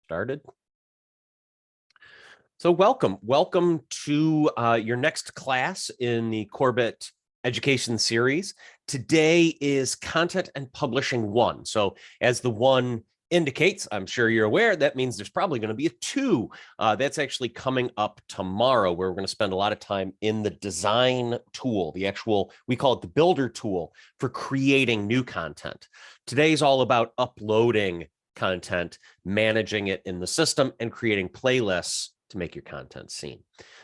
Started. So welcome to your next class in the Corbett Education Series. Today is Content and Publishing 1. So as the 1 indicates, I'm sure you're aware, that means there's probably going to be a 2. That's actually coming up tomorrow, where we're going to spend a lot of time in the design tool, the actual, we call it the builder tool for creating new content. Today's all about uploading content, managing it in the system, and creating playlists to make your content seen.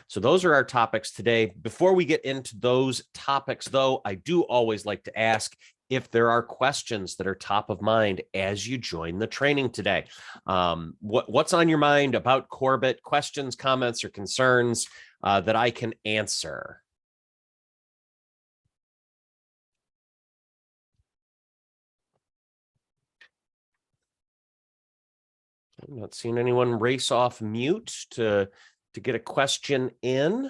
So those are our topics today. Before we get into those topics, though, I do always like to ask if there are questions that are top of mind as you join the training today. What's on your mind about Corbett? Questions, comments, or concerns that I can answer? I'm not seeing anyone race off mute to get a question in.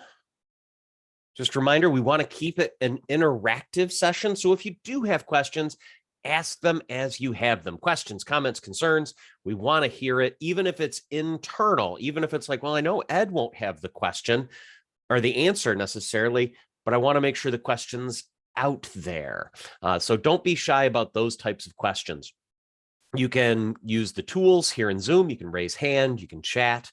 Just a reminder, we want to keep it an interactive session. So if you do have questions, ask them as you have them. Questions, comments, concerns. We want to hear it, even if it's internal, even if it's like, well, I know Ed won't have the question or the answer necessarily, but I want to make sure the question's out there. So don't be shy about those types of questions. You can use the tools here in Zoom. You can raise hand, you can chat,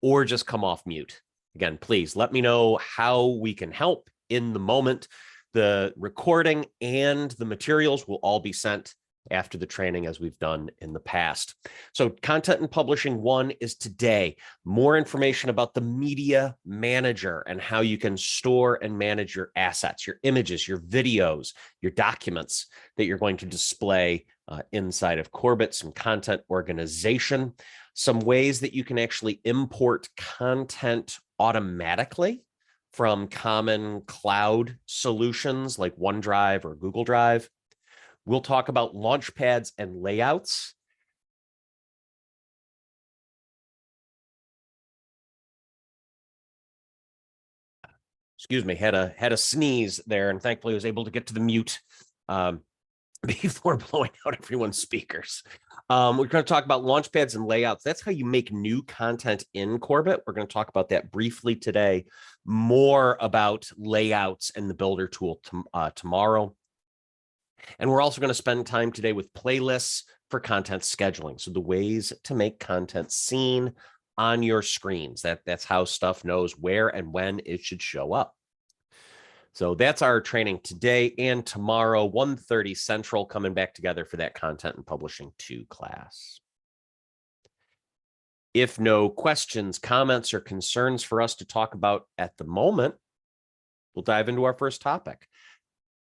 or just come off mute. Again, please let me know how we can help in the moment. The recording and the materials will all be sent after the training, as we've done in the past. So Content and Publishing 1 is today. More information about the Media Manager and how you can store and manage your assets, your images, your videos, your documents that you're going to display inside of Corbett, some content organization, some ways that you can actually import content automatically from common cloud solutions like OneDrive or Google Drive. We'll talk about launchpads and layouts. Excuse me, had a sneeze there, and thankfully I was able to get to the mute before blowing out everyone's speakers. We're going to talk about launchpads and layouts. That's how you make new content in Corbett. We're going to talk about that briefly today. More about layouts and the builder tool tomorrow. And we're also going to spend time today with playlists for content scheduling. So the ways to make content seen on your screens. That's how stuff knows where and when it should show up. So that's our training today and tomorrow, 1:30 Central, coming back together for that Content and Publishing 2 class. If no questions, comments, or concerns for us to talk about at the moment, we'll dive into our first topic,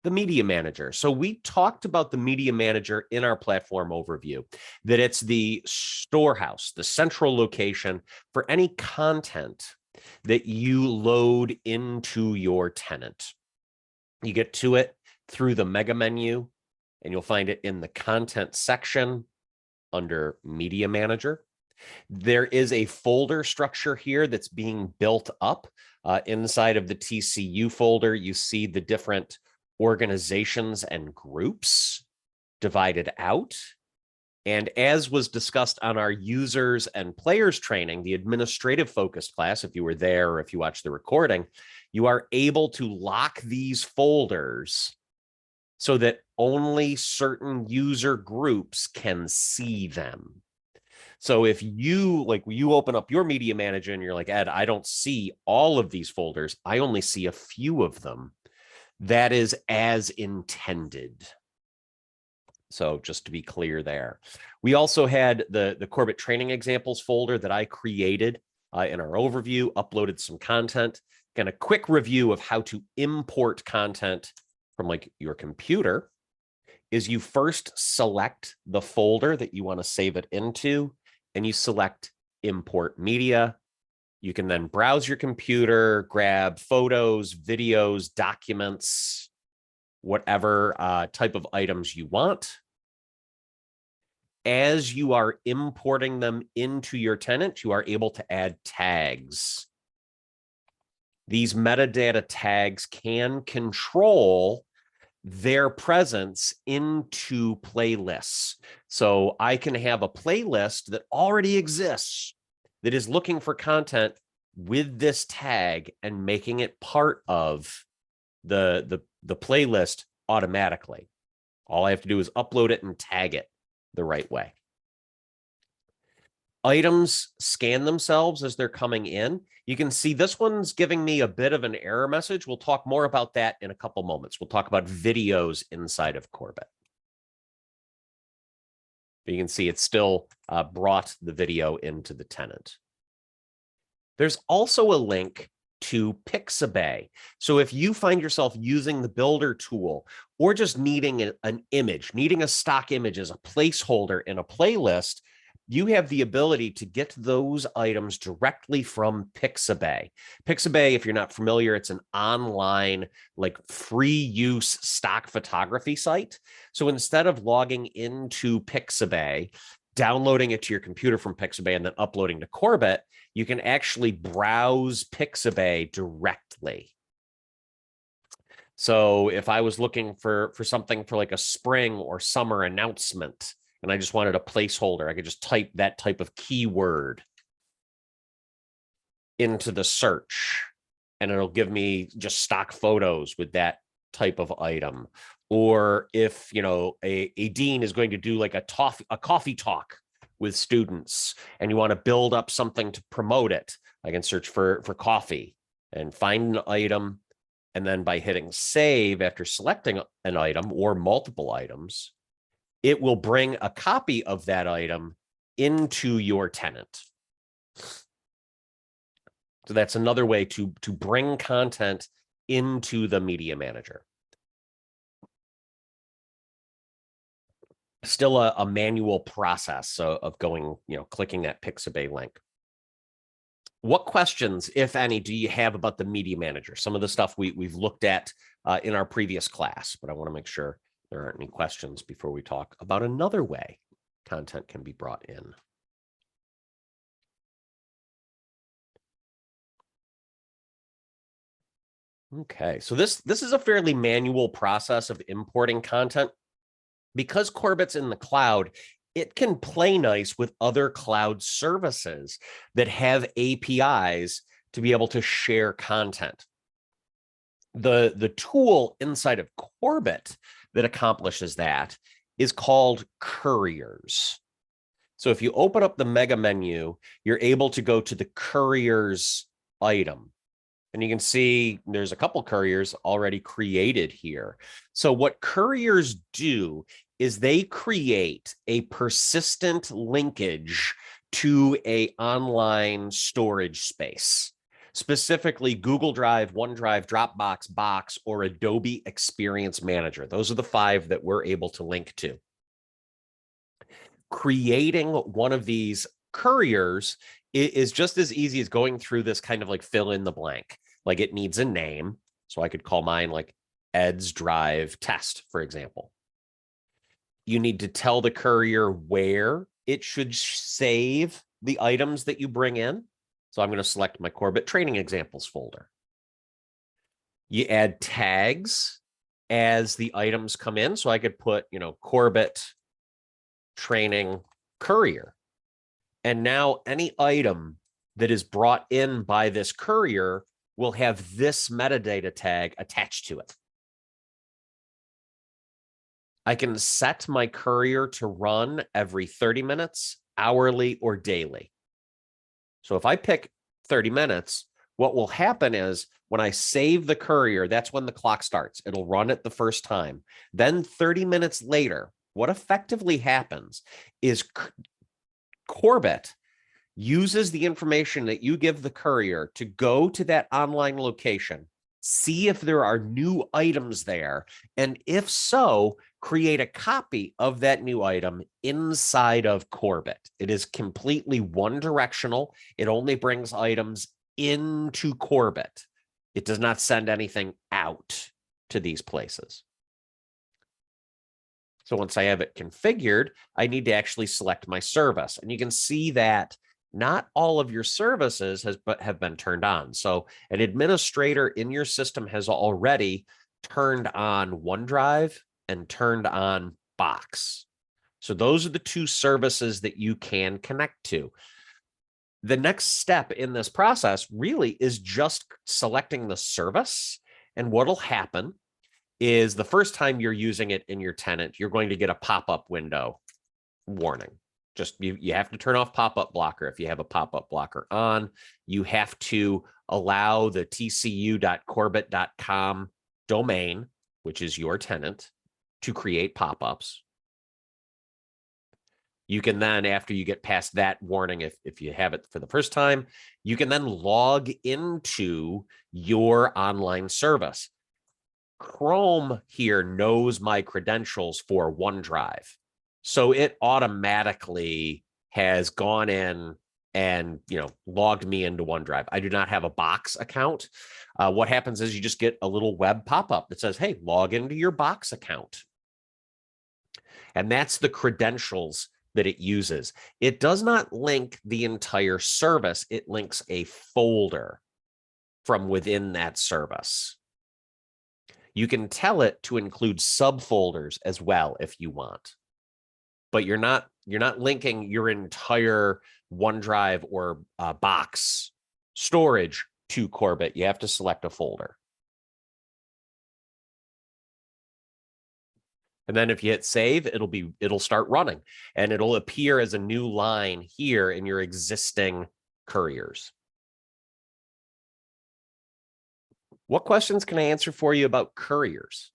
the Media Manager. So we talked about the Media Manager in our platform overview, that it's the storehouse, the central location for any content that you load into your tenant. You get to it through the mega menu, and you'll find it in the content section under Media Manager. There is a folder structure here that's being built up. Inside of the TCU folder, you see the different organizations and groups divided out. And as was discussed on our users and players training, the administrative focused class, if you were there or if you watched the recording, you are able to lock these folders so that only certain user groups can see them. So if you open up your Media Manager and you're like, Ed, I don't see all of these folders, I only see a few of them, that is as intended. So just to be clear there. We also had the Corbett training examples folder that I created in our overview, uploaded some content. Again, a quick review of how to import content from like your computer is you first select the folder that you want to save it into, and you select import media. You can then browse your computer, grab photos, videos, documents, whatever type of items you want. As you are importing them into your tenant, you are able to add tags. These metadata tags can control their presence into playlists. So I can have a playlist that already exists that is looking for content with this tag and making it part of the playlist automatically. All I have to do is upload it and tag it the right way. Items scan themselves as they're coming in. You can see this one's giving me a bit of an error message. We'll talk more about that in a couple moments. We'll talk about videos inside of Corbett. But you can see it's still brought the video into the tenant. There's also a link to Pixabay. So if you find yourself using the builder tool or just needing an image, needing a stock image as a placeholder in a playlist, you have the ability to get those items directly from Pixabay. Pixabay, if you're not familiar, it's an online, like free use stock photography site. So instead of logging into Pixabay, downloading it to your computer from Pixabay and then uploading to Corbett, you can actually browse Pixabay directly. So if I was looking for something for like a spring or summer announcement, and I just wanted a placeholder, I could just type that type of keyword into the search, and it'll give me just stock photos with that type of item. Or if, you know, a dean is going to do like a coffee talk with students and you want to build up something to promote it, I can search for coffee and find an item. And then by hitting save after selecting an item or multiple items, it will bring a copy of that item into your tenant. So that's another way to bring content into the media manager. Still a manual process of going, you know, clicking that Pixabay link. What questions, if any, do you have about the media manager? Some of the stuff we've looked at in our previous class, but I want to make sure there aren't any questions before we talk about another way content can be brought in. Okay, so this is a fairly manual process of importing content. Because Corbett's in the cloud, it can play nice with other cloud services that have APIs to be able to share content. The tool inside of Corbett that accomplishes that is called Couriers. So if you open up the mega menu, you're able to go to the Couriers item. And you can see there's a couple couriers already created here. So what couriers do is they create a persistent linkage to an online storage space, specifically Google Drive, OneDrive, Dropbox, Box, or Adobe Experience Manager. Those are the 5 that we're able to link to. Creating one of these couriers is just as easy as going through this kind of like fill in the blank. Like it needs a name. So I could call mine like Ed's Drive Test, for example. You need to tell the courier where it should save the items that you bring in. So I'm going to select my Corbett Training Examples folder. You add tags as the items come in. So I could put, you know, Corbett Training Courier. And now any item that is brought in by this courier will have this metadata tag attached to it. I can set my courier to run every 30 minutes, hourly, or daily. So if I pick 30 minutes, what will happen is when I save the courier, that's when the clock starts. It'll run it the first time. Then 30 minutes later, what effectively happens is Corbett uses the information that you give the courier to go to that online location, see if there are new items there, and if so, create a copy of that new item inside of Corbett. It is completely one-directional. It only brings items into Corbett. It does not send anything out to these places. So once I have it configured, I need to actually select my service. And you can see that not all of your services have been turned on. So an administrator in your system has already turned on OneDrive and turned on Box. So those are the two services that you can connect to. The next step in this process really is just selecting the service. And what'll happen is the first time you're using it in your tenant, you're going to get a pop-up window warning. Just you have to turn off pop-up blocker if you have a pop-up blocker on. You have to allow the tcu.corbett.com domain, which is your tenant, to create pop-ups. You can then, after you get past that warning, if you have it for the first time, you can then log into your online service. Chrome here knows my credentials for OneDrive. So it automatically has gone in and, logged me into OneDrive. I do not have a Box account. What happens is you just get a little web pop-up that says, hey, log into your Box account. And that's the credentials that it uses. It does not link the entire service. It links a folder from within that service. You can tell it to include subfolders as well if you want. But you're not linking your entire OneDrive or Box storage to Corbett. You have to select a folder. And then if you hit save, it'll start running, and it'll appear as a new line here in your existing couriers. What questions can I answer for you about couriers?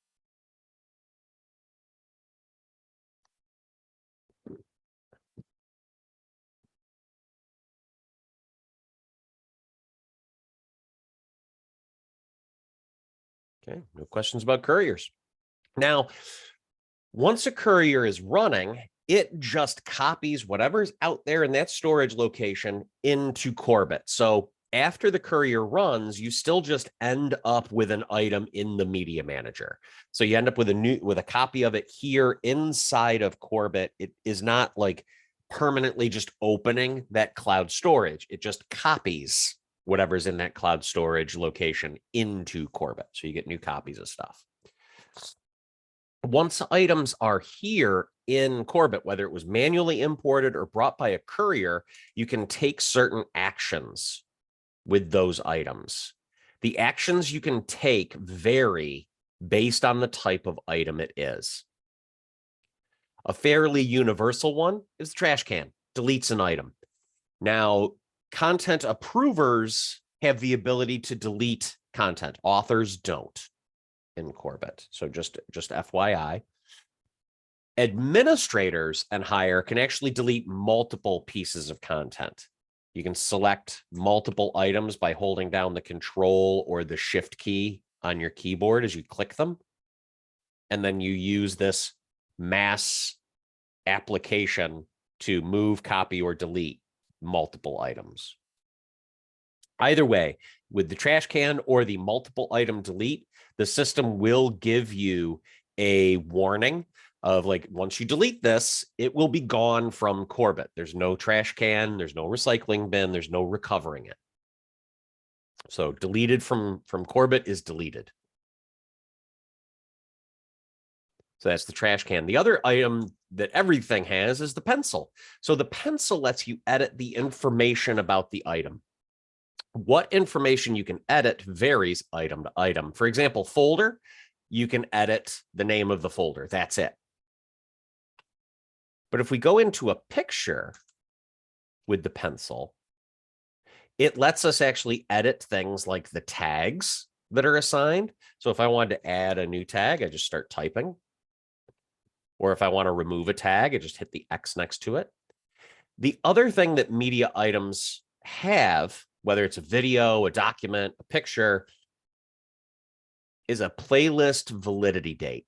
Okay, no questions about couriers. Now, once a courier is running, it just copies whatever's out there in that storage location into Corbett. So after the courier runs, you still just end up with an item in the Media Manager. So you end up with a copy of it here inside of Corbett. It is not like permanently just opening that cloud storage. It just copies whatever's in that cloud storage location into Corbett. So you get new copies of stuff. Once items are here in Corbett, whether it was manually imported or brought by a courier, you can take certain actions with those items. The actions you can take vary based on the type of item it is. A fairly universal one is the trash can, deletes an item. Now, content approvers have the ability to delete content. Authors don't in Corbett. So just FYI. Administrators and higher can actually delete multiple pieces of content. You can select multiple items by holding down the Control or the Shift key on your keyboard as you click them. And then you use this mass application to move, copy, or delete multiple items. Either way, with the trash can or the multiple item delete, the system will give you a warning of like, once you delete this, it will be gone from Corbett. There's no trash can, there's no recycling bin, there's no recovering it. So deleted from Corbett is deleted. So that's the trash can. The other item that everything has is the pencil. So the pencil lets you edit the information about the item. What information you can edit varies item to item. For example, folder, you can edit the name of the folder. That's it. But if we go into a picture with the pencil, it lets us actually edit things like the tags that are assigned. So if I wanted to add a new tag, I just start typing. Or if I want to remove a tag, I just hit the X next to it. The other thing that media items have, whether it's a video, a document, a picture, is a playlist validity date.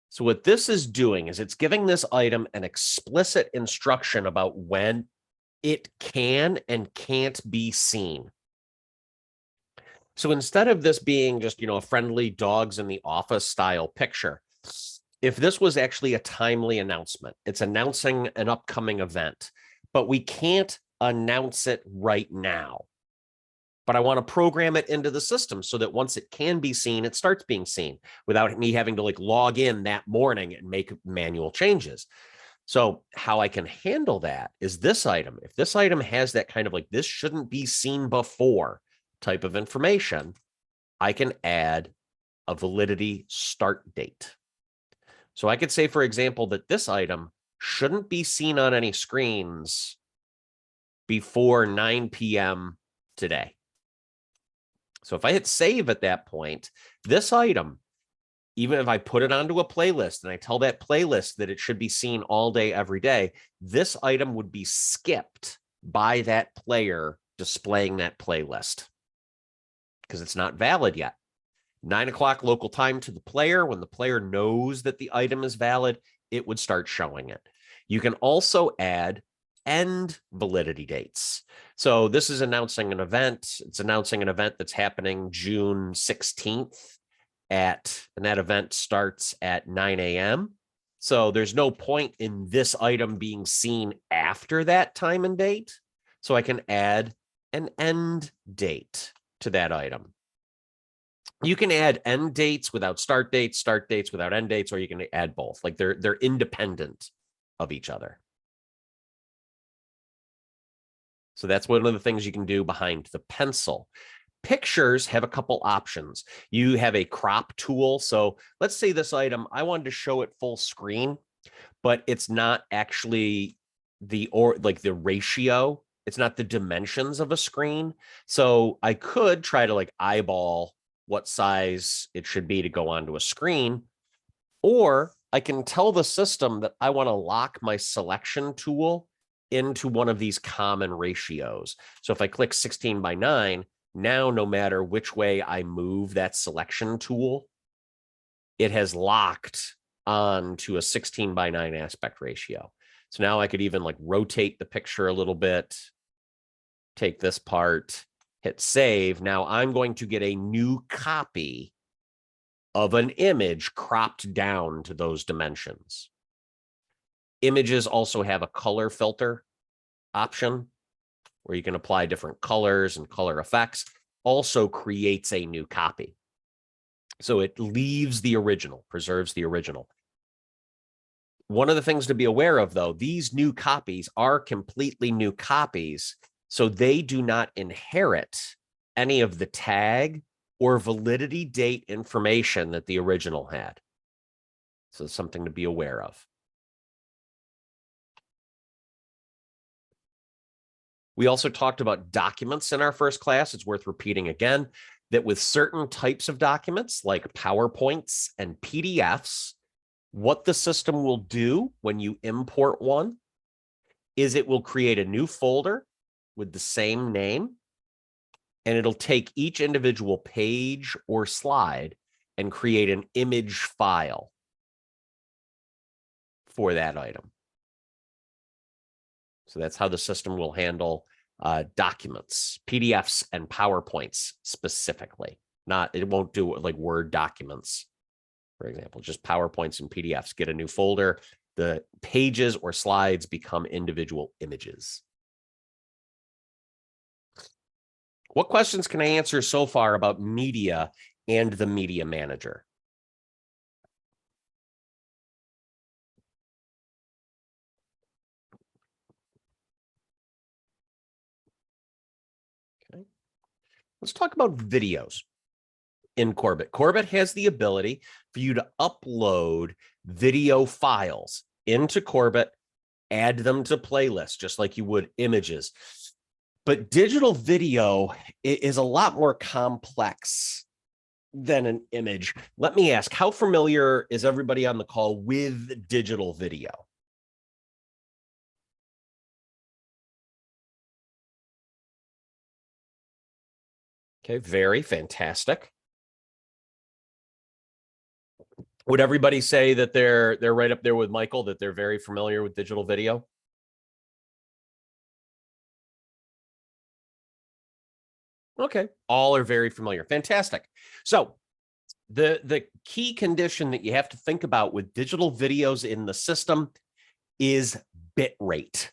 So what this is doing is it's giving this item an explicit instruction about when it can and can't be seen. So instead of this being just, a friendly dogs in the office style picture, if this was actually a timely announcement, it's announcing an upcoming event, but we can't announce it right now. but I want to program it into the system so that once it can be seen, it starts being seen without me having to like log in that morning and make manual changes. So how I can handle that is this item. If this item has that kind of like, this shouldn't be seen before type of information, I can add a validity start date. So I could say, for example, that this item shouldn't be seen on any screens before 9 p.m. today. So if I hit save at that point, this item, even if I put it onto a playlist and I tell that playlist that it should be seen all day, every day, this item would be skipped by that player displaying that playlist because it's not valid yet. 9 o'clock local time to the player. When the player knows that the item is valid, it would start showing it. You can also add end validity dates. So this is announcing an event. It's announcing an event that's happening June 16th and that event starts at 9 a.m. So there's no point in this item being seen after that time and date. So I can add an end date to that item. You can add end dates without start dates without end dates, or you can add both. Like they're independent of each other. So that's one of the things you can do behind the pencil. Pictures have a couple options. You have a crop tool. So let's say this item, I wanted to show it full screen, but it's not actually the ratio. It's not the dimensions of a screen. So I could try to like eyeball what size it should be to go onto a screen, or I can tell the system that I want to lock my selection tool into one of these common ratios. So if I click 16:9, now no matter which way I move that selection tool, it has locked on to a 16:9 aspect ratio. So now I could even like rotate the picture a little bit, take this part, hit save. Now I'm going to get a new copy of an image cropped down to those dimensions. Images also have a color filter option where you can apply different colors and color effects. Also creates a new copy. So it leaves the original, preserves the original. One of the things to be aware of, though, these new copies are completely new copies, so they do not inherit any of the tag or validity date information that the original had. So it's something to be aware of. We also talked about documents in our first class. It's worth repeating again that with certain types of documents like PowerPoints and PDFs, what the system will do when you import one is it will create a new folder with the same name, and it'll take each individual page or slide and create an image file for that item. So that's how the system will handle documents, PDFs, and PowerPoints specifically. It won't do like Word documents, for example, just PowerPoints and PDFs. Get a new folder. The pages or slides become individual images. What questions can I answer so far about media and the Media Manager? Okay. Let's talk about videos in Corbett. Corbett has the ability for you to upload video files into Corbett, add them to playlists, just like you would images. But digital video is a lot more complex than an image. Let me ask, how familiar is everybody on the call with digital video? Okay, very fantastic. Would everybody say that they're right up there with Michael, that they're very familiar with digital video? Okay, all are very familiar. Fantastic. So the key condition that you have to think about with digital videos in the system is bit rate.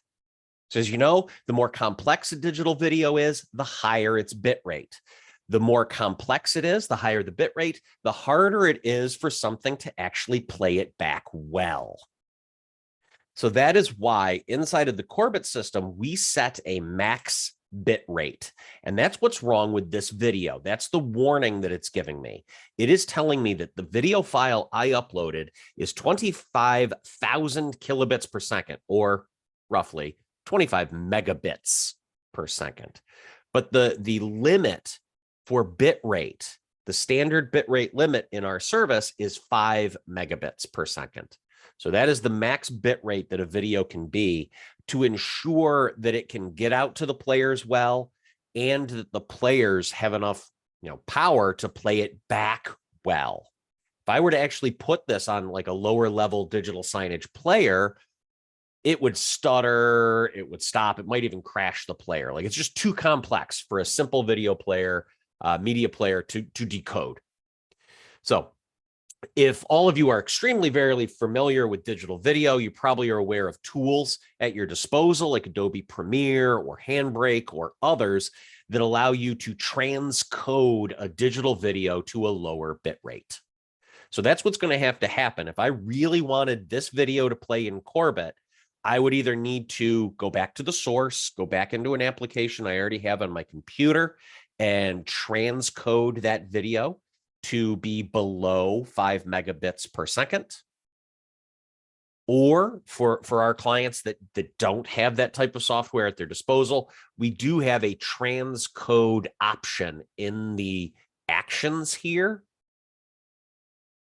So as you know, the more complex a digital video is, the higher its bit rate. The more complex it is, the higher the bit rate, the harder it is for something to actually play it back well. So that is why inside of the Corbett system, we set a max bit rate. And that's what's wrong with this video. That's the warning that it's giving me. It is telling me that the video file I uploaded is 25,000 kilobits per second, or roughly 25 megabits per second. But the limit for bit rate, the standard bit rate limit in our service is 5 megabits per second. So that is the max bit rate that a video can be to ensure that it can get out to the players well, and that the players have enough, power to play it back well. If I were to actually put this on like a lower level digital signage player, it would stutter, it would stop, it might even crash the player. Like, it's just too complex for a simple video player, media player to decode. So if all of you are extremely, very familiar with digital video, you probably are aware of tools at your disposal like Adobe Premiere or Handbrake or others that allow you to transcode a digital video to a lower bit rate. So that's what's going to have to happen. If I really wanted this video to play in Corbett, I would either need to go back to the source, go back into an application I already have on my computer, and transcode that video to be below 5 megabits per second. Or for our clients that don't have that type of software at their disposal, we do have a transcode option in the actions here.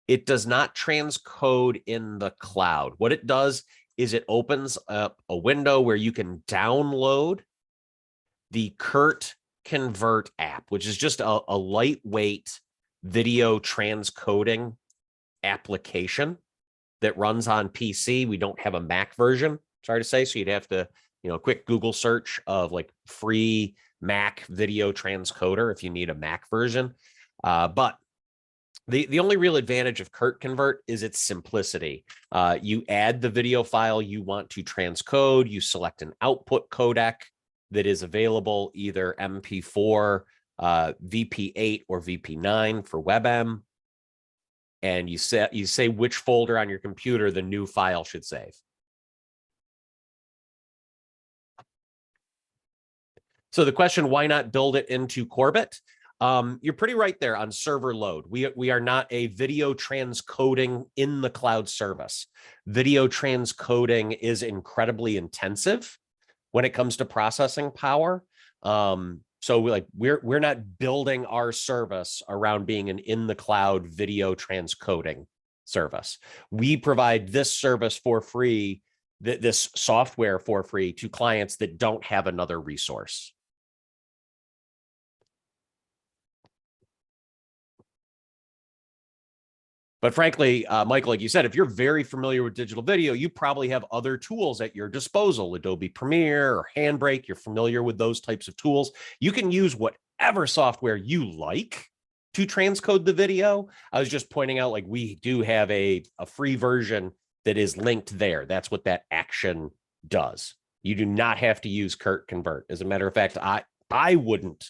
It does not transcode in the cloud. What it does is it opens up a window where you can download the Curt Convert app, which is just a lightweight video transcoding application that runs on PC. We don't have a Mac version, sorry to say, so you'd have to, a quick Google search of like free Mac video transcoder if you need a Mac version. But the only real advantage of Curt Convert is its simplicity. You add the video file you want to transcode, you select an output codec that is available, either MP4, VP8 or VP9 for WebM, and you say which folder on your computer the new file should save. So the question, why not build it into Corbett? You're pretty right there on server load. We are not a video transcoding in the cloud service. Video transcoding is incredibly intensive when it comes to processing power. So we're not building our service around being an in the cloud video transcoding service. We provide this service for free, this software for free to clients that don't have another resource. But frankly, Michael, like you said, if you're very familiar with digital video, you probably have other tools at your disposal, Adobe Premiere or Handbrake. You're familiar with those types of tools. You can use whatever software you like to transcode the video. I was just pointing out, like, we do have a free version that is linked there. That's what that action does. You do not have to use Curt Convert. As a matter of fact, I wouldn't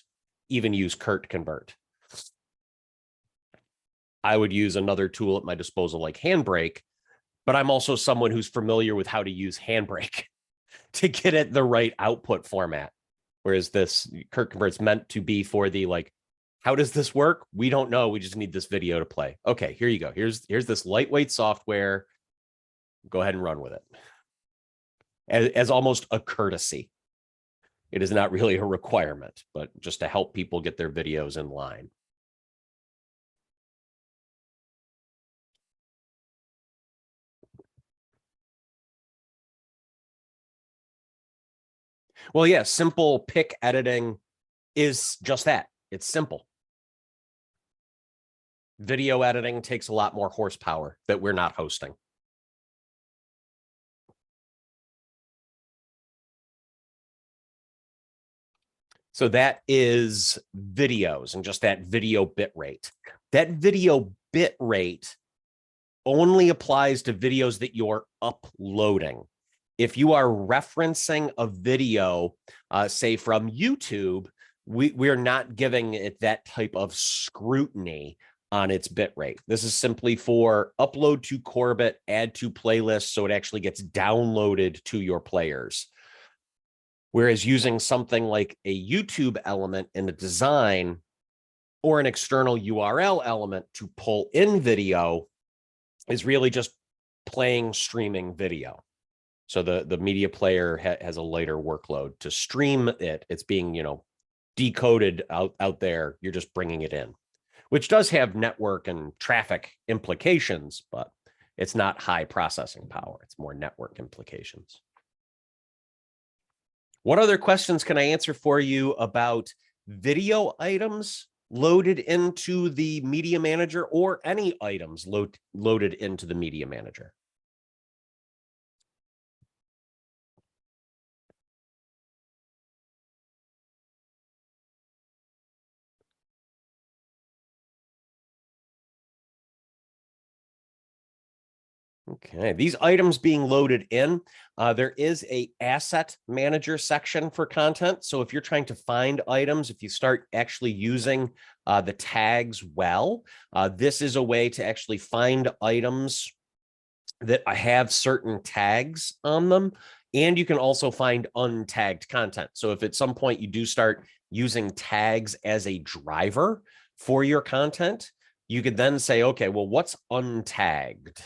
even use Curt Convert. I would use another tool at my disposal like Handbrake, but I'm also someone who's familiar with how to use Handbrake to get at the right output format. Whereas this Curt Convert's meant to be for the, like, how does this work? We don't know. We just need this video to play. Okay, here you go. Here's this lightweight software. Go ahead and run with it. As almost a courtesy. It is not really a requirement, but just to help people get their videos in line. Well, yeah, simple pic editing is just that. It's simple. Video editing takes a lot more horsepower that we're not hosting. So that is videos and just that video bit rate. That video bit rate only applies to videos that you're uploading. If you are referencing a video, say from YouTube, we're not giving it that type of scrutiny on its bit rate. This is simply for upload to Corbit, add to playlist, so it actually gets downloaded to your players. Whereas using something like a YouTube element in a design or an external URL element to pull in video is really just playing streaming video. So the media player has a lighter workload to stream it. It's being, decoded out there. You're just bringing it in, which does have network and traffic implications, but it's not high processing power. It's more network implications. What other questions can I answer for you about video items loaded into the Media Manager, or any items loaded into the Media Manager? Okay, these items being loaded in, there is a asset manager section for content. So if you're trying to find items, if you start actually using the tags well, this is a way to actually find items that have certain tags on them. And you can also find untagged content. So if at some point you do start using tags as a driver for your content, you could then say, okay, well, what's untagged?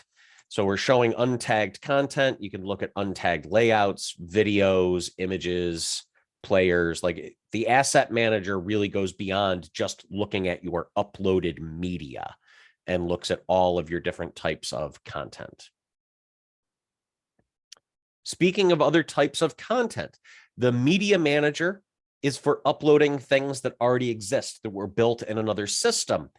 So we're showing untagged content. You can look at untagged layouts, videos, images, players. Like, the asset manager really goes beyond just looking at your uploaded media and looks at all of your different types of content. Speaking of other types of content, the media manager is for uploading things that already exist, that were built in another system.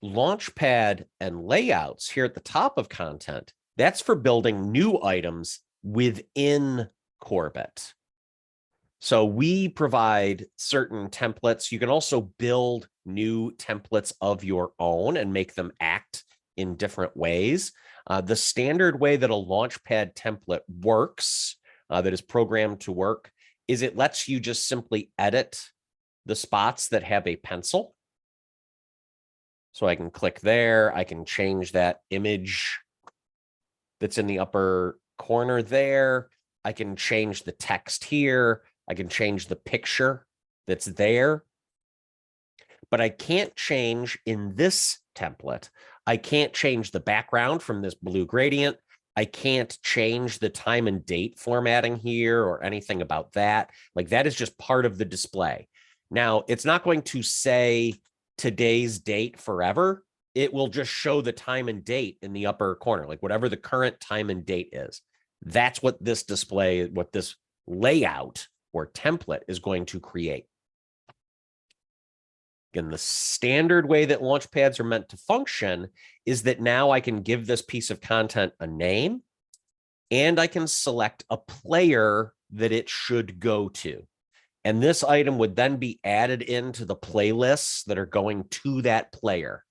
Launchpad and layouts here at the top of content, that's for building new items within Corbit. So we provide certain templates. You can also build new templates of your own and make them act in different ways. The standard way that a Launchpad template works, that is programmed to work, is it lets you just simply edit the spots that have a pencil. So I can click there. I can change that image that's in the upper corner there. I can change the text here. I can change the picture that's there. But I can't change in this template. I can't change the background from this blue gradient. I can't change the time and date formatting here or anything about that. Like, that is just part of the display. Now, it's not going to say today's date forever. It will just show the time and date in the upper corner, like whatever the current time and date is. That's what this display, what this layout or template is going to create. Again, the standard way that Launchpads are meant to function is that now I can give this piece of content a name, and I can select a player that it should go to. And this item would then be added into the playlists that are going to that player.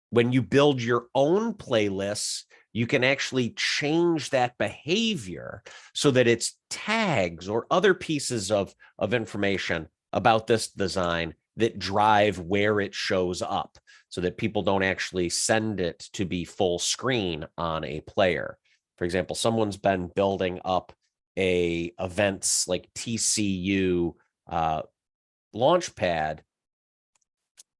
When you build your own playlists, you can actually change that behavior so that it's tags or other pieces of information about this design that drive where it shows up, so that people don't actually send it to be full screen on a player. For example, someone's been building up events like TCU Launchpad.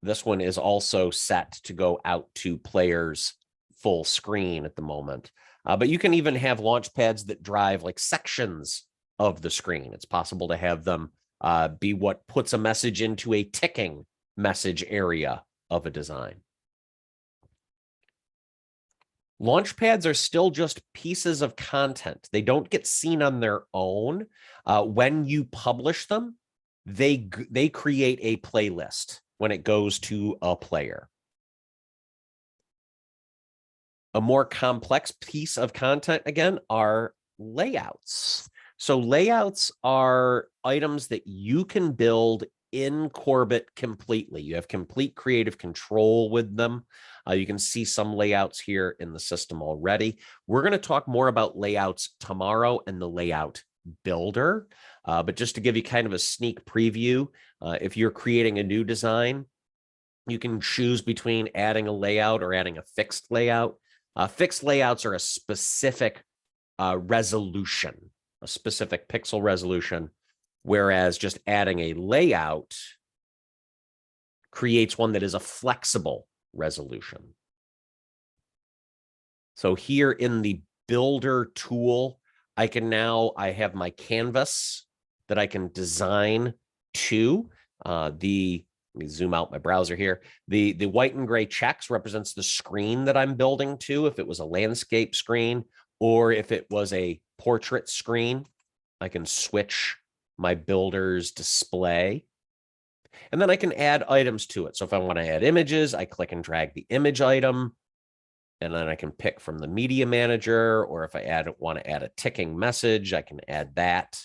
This one is also set to go out to players full screen at the moment. But you can even have Launchpads that drive like sections of the screen. It's possible to have them be what puts a message into a ticking message area of a design. Launchpads are still just pieces of content. They don't get seen on their own. When you publish them, they create a playlist when it goes to a player. A more complex piece of content, again, are layouts. So layouts are items that you can build in Corbit completely. You have complete creative control with them. You can see some layouts here in the system already. We're going to talk more about layouts tomorrow and the layout builder. But just to give you kind of a sneak preview, if you're creating a new design, you can choose between adding a layout or adding a fixed layout. Fixed layouts are a specific resolution, a specific pixel resolution, whereas just adding a layout creates one that is a flexible resolution. So here in the builder tool, I have my canvas that I can design to. Let me zoom out my browser here. The white and gray checks represents the screen that I'm building to. If it was a landscape screen or if it was a portrait screen, I can switch my builder's display. And then I can add items to it. So if I want to add images, I click and drag the image item. And then I can pick from the media manager, or if I want to add a ticking message, I can add that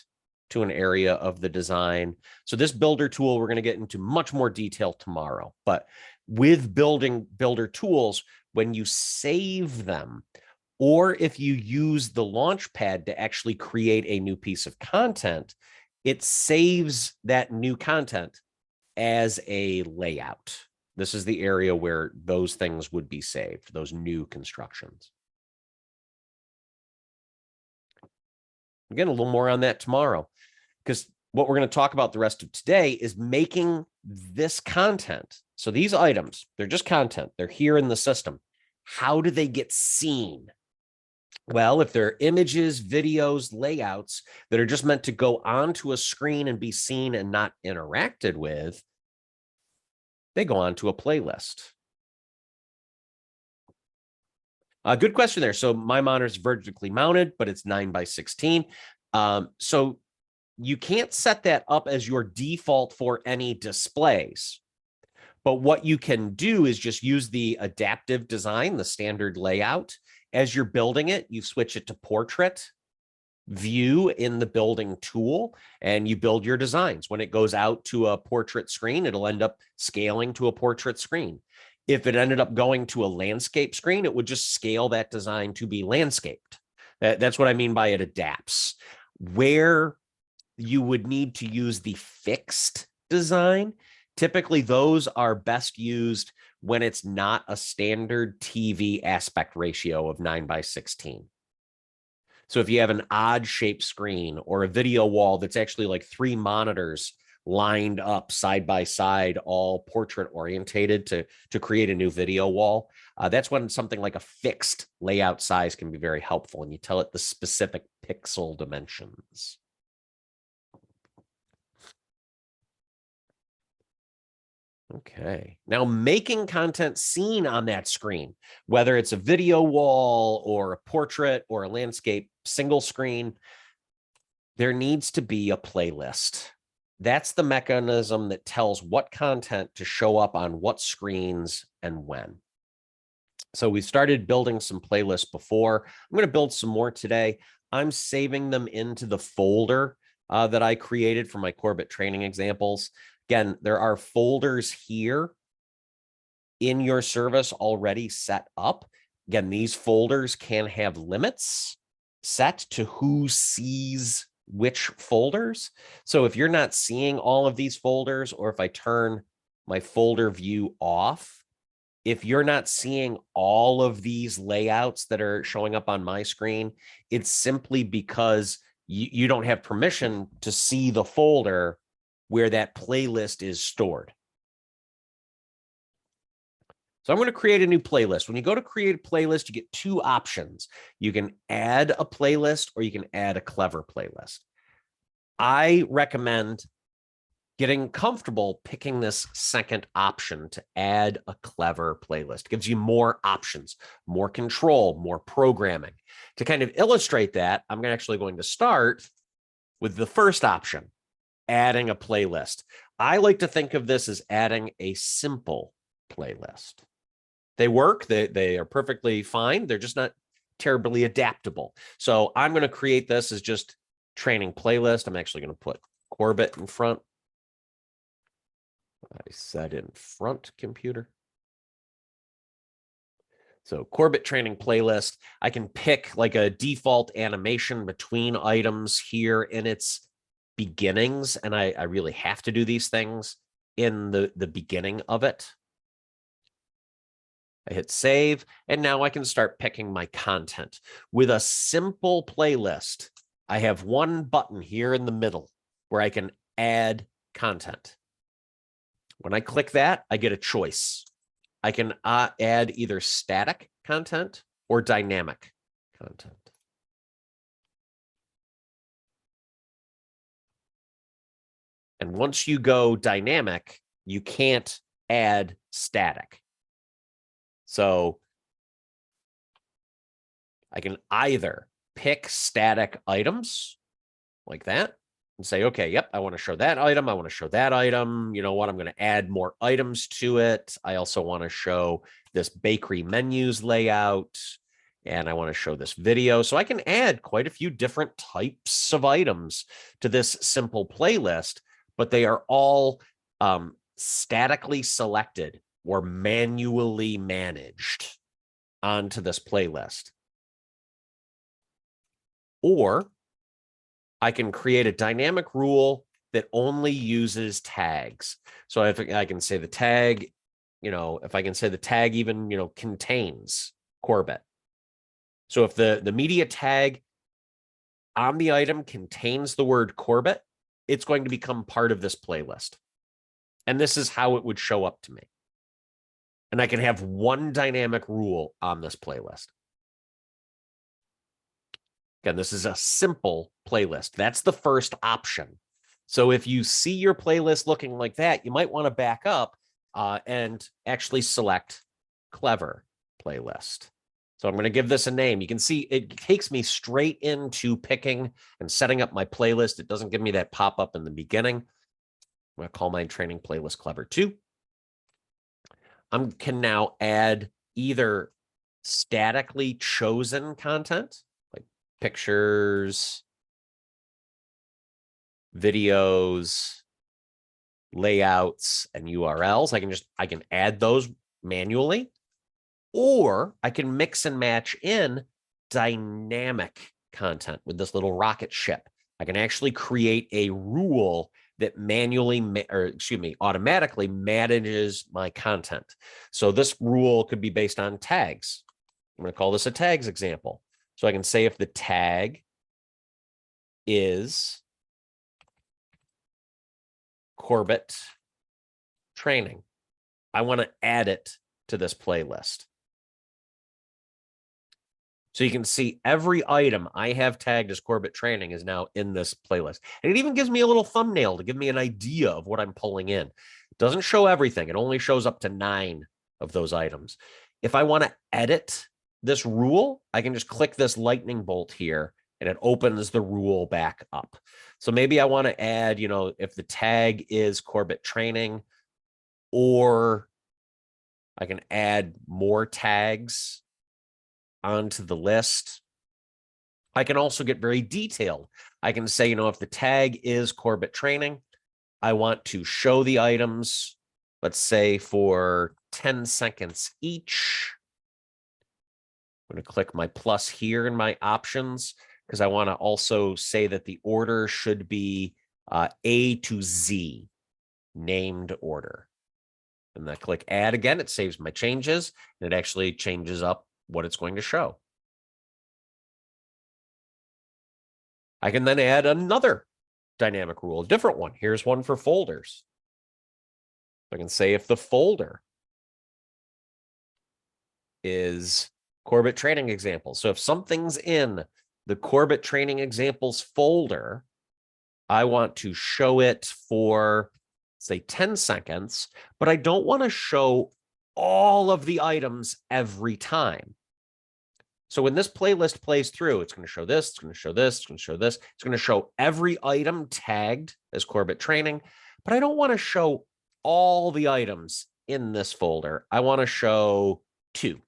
to an area of the design. So this builder tool, we're going to get into much more detail tomorrow. But with builder tools, when you save them, or if you use the Launchpad to actually create a new piece of content, it saves that new content as a layout. This is the area where those things would be saved, those new constructions. Again, a little more on that tomorrow, because what we're going to talk about the rest of today is making this content. So these items, they're just content. They're here in the system. How do they get seen? Well, if they're images, videos, layouts that are just meant to go onto a screen and be seen and not interacted with, they go onto a playlist. Good question there. So my monitor is vertically mounted, but it's 9:16. So you can't set that up as your default for any displays. But what you can do is just use the adaptive design, the standard layout. As you're building it, you switch it to portrait view in the building tool, and you build your designs. When it goes out to a portrait screen, it'll end up scaling to a portrait screen. If it ended up going to a landscape screen, it would just scale that design to be landscaped. That's what I mean by it adapts. Where you would need to use the fixed design, typically those are best used when it's not a standard TV aspect ratio of 9:16. So if you have an odd shaped screen or a video wall that's actually like 3 monitors lined up side by side, all portrait orientated to create a new video wall, that's when something like a fixed layout size can be very helpful, and you tell it the specific pixel dimensions. Okay, now making content seen on that screen, whether it's a video wall or a portrait or a landscape single screen, there needs to be a playlist. That's the mechanism that tells what content to show up on what screens and when. So we started building some playlists before. I'm going to build some more today. I'm saving them into the folder that I created for my Corbett training examples. Again, there are folders here in your service already set up. Again, these folders can have limits set to who sees which folders. So if you're not seeing all of these folders, or if I turn my folder view off, if you're not seeing all of these layouts that are showing up on my screen, it's simply because you don't have permission to see the folder where that playlist is stored. So I'm going to create a new playlist. When you go to create a playlist, you get 2 options. You can add a playlist or you can add a Clever playlist. I recommend getting comfortable picking this second option to add a Clever playlist. It gives you more options, more control, more programming. To kind of illustrate that, I'm actually going to start with the first option, adding a playlist. I like to think of this as adding a simple playlist. They work, they are perfectly fine. They're just not terribly adaptable. So I'm going to create this as just training playlist. I'm actually going to put Corbett in front. I said in front computer. So Corbett training playlist, I can pick like a default animation between items here in its beginnings. And I really have to do these things in the beginning of it. I hit save, and now I can start picking my content. With a simple playlist, I have one button here in the middle where I can add content. When I click that, I get a choice. I can add either static content or dynamic content. And once you go dynamic, you can't add static. So I can either pick static items like that and say, okay, yep, I want to show that item. I want to show that item. You know what? I'm going to add more items to it. I also want to show this bakery menus layout, and I want to show this video. So I can add quite a few different types of items to this simple playlist, but they are all statically selected or manually managed onto this playlist. Or I can create a dynamic rule that only uses tags. So if I can say the tag, if I can say the tag even, contains Corbett. So if the media tag on the item contains the word Corbett, it's going to become part of this playlist. And this is how it would show up to me. And I can have one dynamic rule on this playlist. Again, this is a simple playlist. That's the first option. So if you see your playlist looking like that, you might want to back up and actually select Clever Playlist. So I'm going to give this a name. You can see it takes me straight into picking and setting up my playlist. It doesn't give me that pop-up in the beginning. I'm going to call my training playlist Clever 2. I can now add either statically chosen content, like pictures, videos, layouts, and URLs. I can add those manually, or I can mix and match in dynamic content with this little rocket ship. I can actually create a rule that automatically manages my content. So this rule could be based on tags. I'm going to call this a tags example. So I can say if the tag is Corbett training, I want to add it to this playlist. So you can see every item I have tagged as Corbett training is now in this playlist. And it even gives me a little thumbnail to give me an idea of what I'm pulling in. It doesn't show everything. It only shows up to 9 of those items. If I want to edit this rule, I can just click this lightning bolt here and it opens the rule back up. So maybe I want to add, if the tag is Corbett training, or I can add more tags onto the list. I can also get very detailed. I can say, if the tag is Corbett training, I want to show the items, let's say for 10 seconds each. I'm going to click my plus here in my options because I want to also say that the order should be A to Z, named order. And then I click add again. It saves my changes, and it actually changes up what it's going to show. I can then add another dynamic rule, a different one. Here's one for folders. I can say if the folder is Corbett training examples. So if something's in the Corbett training examples folder, I want to show it for, say, 10 seconds, but I don't want to show all of the items every time. So when this playlist plays through, it's going to show this, it's going to show this, it's going to show this. It's going to show every item tagged as Corbett training, but I don't want to show all the items in this folder. I want to show 2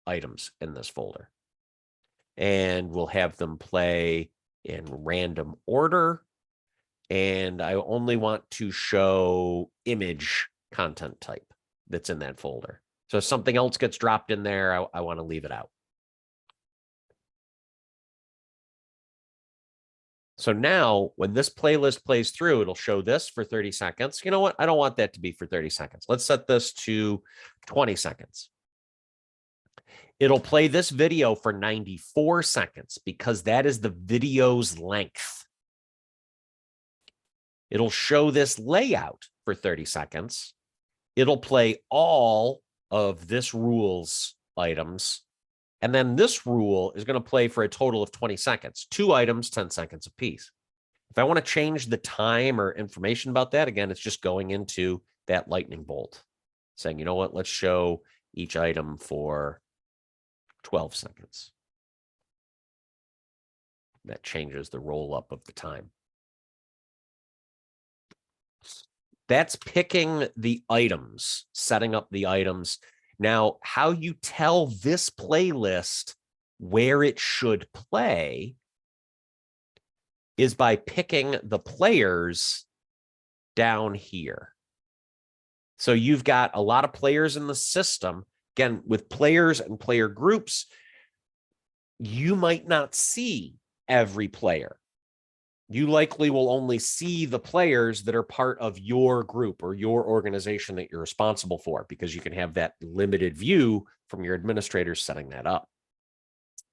items in this folder. And we'll have them play in random order. And I only want to show image content type that's in that folder. So if something else gets dropped in there, I want to leave it out. So now when this playlist plays through, it'll show this for 30 seconds. You know what? I don't want that to be for 30 seconds. Let's set this to 20 seconds. It'll play this video for 94 seconds because that is the video's length. It'll show this layout for 30 seconds. It'll play all of this rules items. And then this rule is going to play for a total of 20 seconds, 2 items, 10 seconds apiece. If I want to change the time or information about that, again, it's just going into that lightning bolt saying, you know what, let's show each item for 12 seconds. That changes the roll up of the time. That's picking the items, setting up the items. Now, how you tell this playlist where it should play is by picking the players down here. So you've got a lot of players in the system. Again, with players and player groups, you might not see every player. You likely will only see the players that are part of your group or your organization that you're responsible for, because you can have that limited view from your administrators setting that up.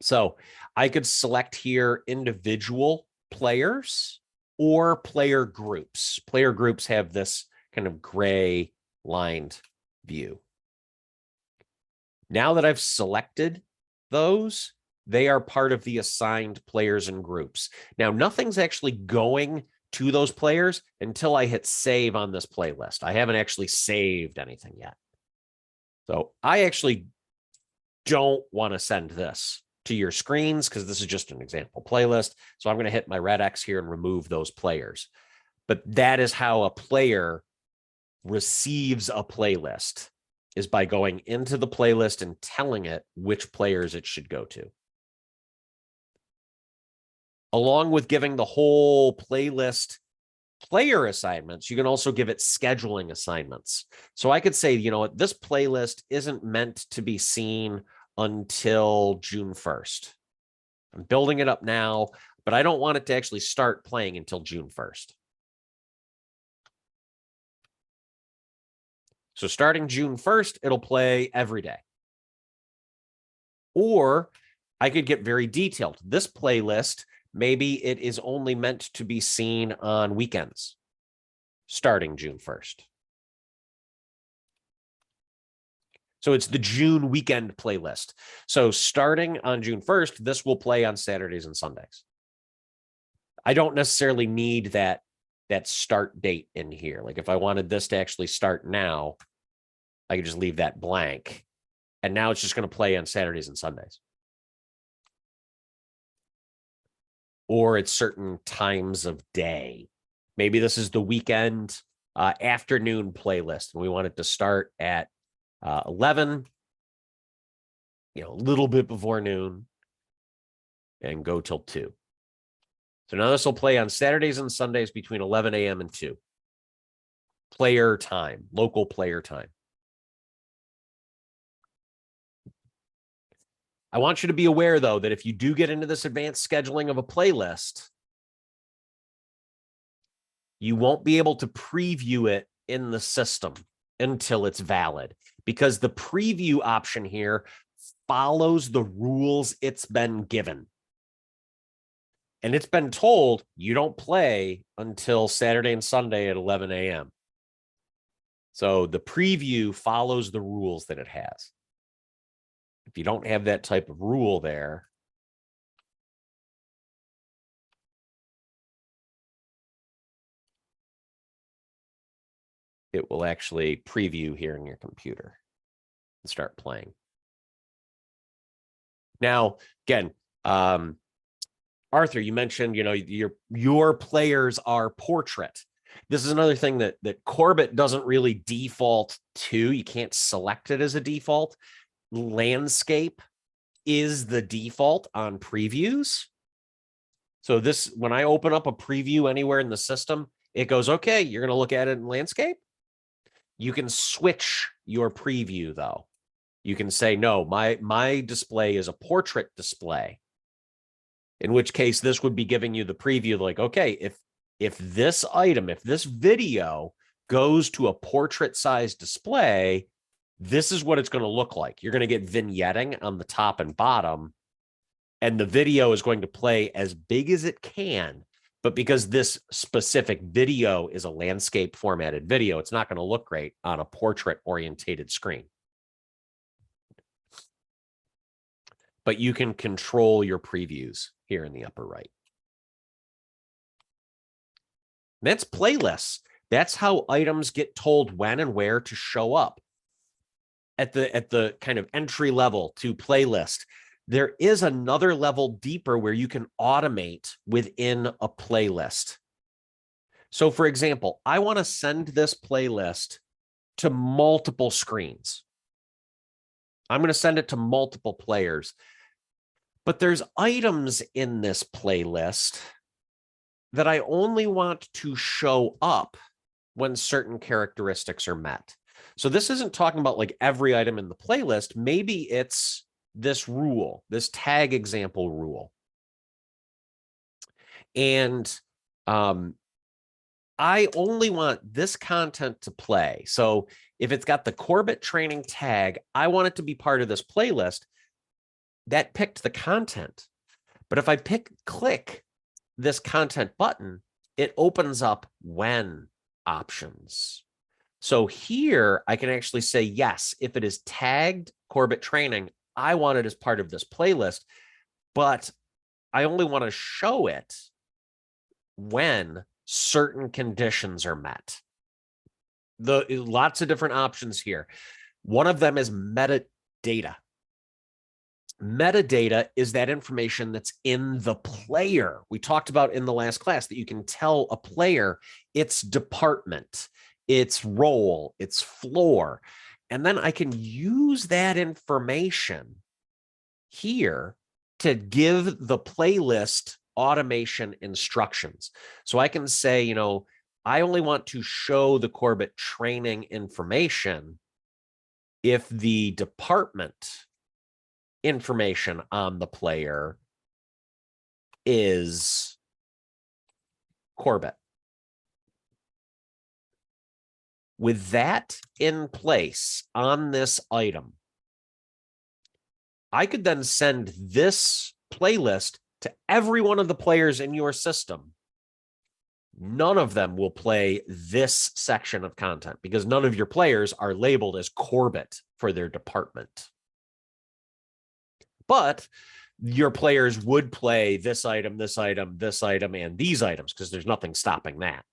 So I could select here individual players or player groups. Player groups have this kind of gray lined view. Now that I've selected those, they are part of the assigned players and groups. Now, nothing's actually going to those players until I hit save on this playlist. I haven't actually saved anything yet. So I actually don't want to send this to your screens because this is just an example playlist. So I'm going to hit my red X here and remove those players. But that is how a player receives a playlist, is by going into the playlist and telling it which players it should go to. Along with giving the whole playlist player assignments, you can also give it scheduling assignments. So I could say, you know what, this playlist isn't meant to be seen until June 1st. I'm building it up now, but I don't want it to actually start playing until June 1st. So starting June 1st, it'll play every day. Or I could get very detailed. This playlist, maybe it is only meant to be seen on weekends, starting June 1st. So it's the June weekend playlist. So starting on June 1st, this will play on Saturdays and Sundays. I don't necessarily need that start date in here. Like if I wanted this to actually start now, I could just leave that blank. And now it's just going to play on Saturdays and Sundays. Or at certain times of day. Maybe this is the weekend afternoon playlist, and we want it to start at 11, a little bit before noon, and go till 2. So now this will play on Saturdays and Sundays between 11 a.m. and 2. Player time, local player time. I want you to be aware, though, that if you do get into this advanced scheduling of a playlist, you won't be able to preview it in the system until it's valid, because the preview option here follows the rules it's been given. And it's been told you don't play until Saturday and Sunday at 11 a.m. So the preview follows the rules that it has. If you don't have that type of rule there, it will actually preview here in your computer and start playing. Now, again, Arthur, you mentioned, your players are portrait. This is another thing that Corbett doesn't really default to. You can't select it as a default. Landscape is the default on previews. So this, when I open up a preview anywhere in the system, it goes, okay, you're going to look at it in landscape. You can switch your preview, though. You can say, no, my display is a portrait display, in which case this would be giving you the preview like, okay, if this item, if this video goes to a portrait size display, this is what it's going to look like. You're going to get vignetting on the top and bottom, and the video is going to play as big as it can. But because this specific video is a landscape formatted video, it's not going to look great on a portrait orientated screen. But you can control your previews here in the upper right. That's playlists. That's how items get told when and where to show up. At the kind of entry level to playlist, there is another level deeper where you can automate within a playlist. So for example, I want to send this playlist to multiple screens. I'm going to send it to multiple players. But there's items in this playlist that I only want to show up when certain characteristics are met. So this isn't talking about like every item in the playlist. Maybe it's this rule, this tag example rule. And I only want this content to play. So if it's got the Corbett training tag, I want it to be part of this playlist. That picked the content. But if I click this content button, it opens up when options. So here I can actually say, yes, if it is tagged Corbett training, I want it as part of this playlist, but I only want to show it when certain conditions are met. Lots of different options here. One of them is metadata. Metadata is that information that's in the player. We talked about in the last class that you can tell a player its department, its role, its floor, and then I can use that information here to give the playlist automation instructions. So I can say, you know, I only want to show the Corbett training information if the department information on the player is Corbett. With that in place on this item, I could then send this playlist to every one of the players in your system. None of them will play this section of content because none of your players are labeled as Corbett for their department. But your players would play this item, this item, this item, and these items because there's nothing stopping that.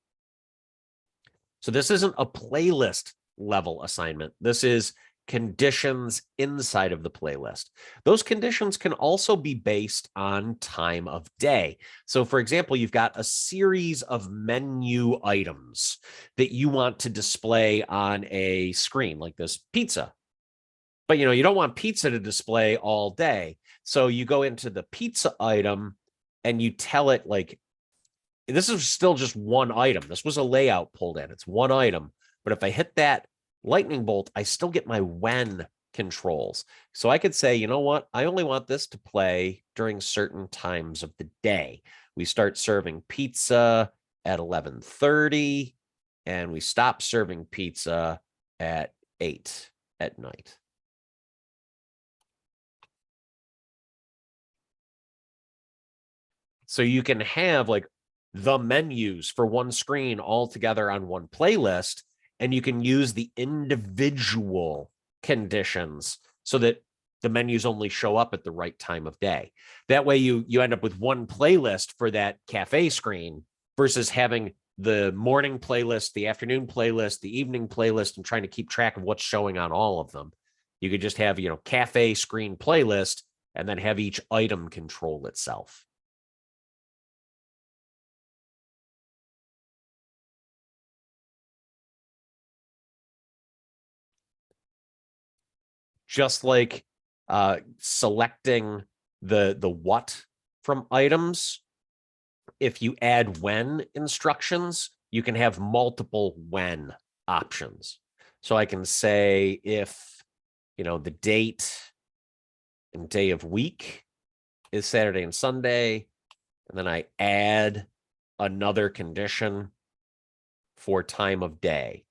So this isn't a playlist level assignment. This is conditions inside of the playlist. Those conditions can also be based on time of day. So for example, you've got a series of menu items that you want to display on a screen like this pizza. But, you know, you don't want pizza to display all day. So you go into the pizza item and you tell it like, this is still just one item. This was a layout pulled in. It's one item. But if I hit that lightning bolt, I still get my when controls. So I could say, you know what? I only want this to play during certain times of the day. We start serving pizza at 11:30 and we stop serving pizza at 8 at night. So you can have like the menus for one screen all together on one playlist, and you can use the individual conditions so that the menus only show up at the right time of day. That way you end up with one playlist for that cafe screen versus having the morning playlist, the afternoon playlist, the evening playlist, and trying to keep track of what's showing on all of them. You could just have, you know, cafe screen playlist and then have each item control itself. Just like selecting the what from items, if you add when instructions, you can have multiple when options. So I can say if the date and day of week is Saturday and Sunday. And then I add another condition for time of day.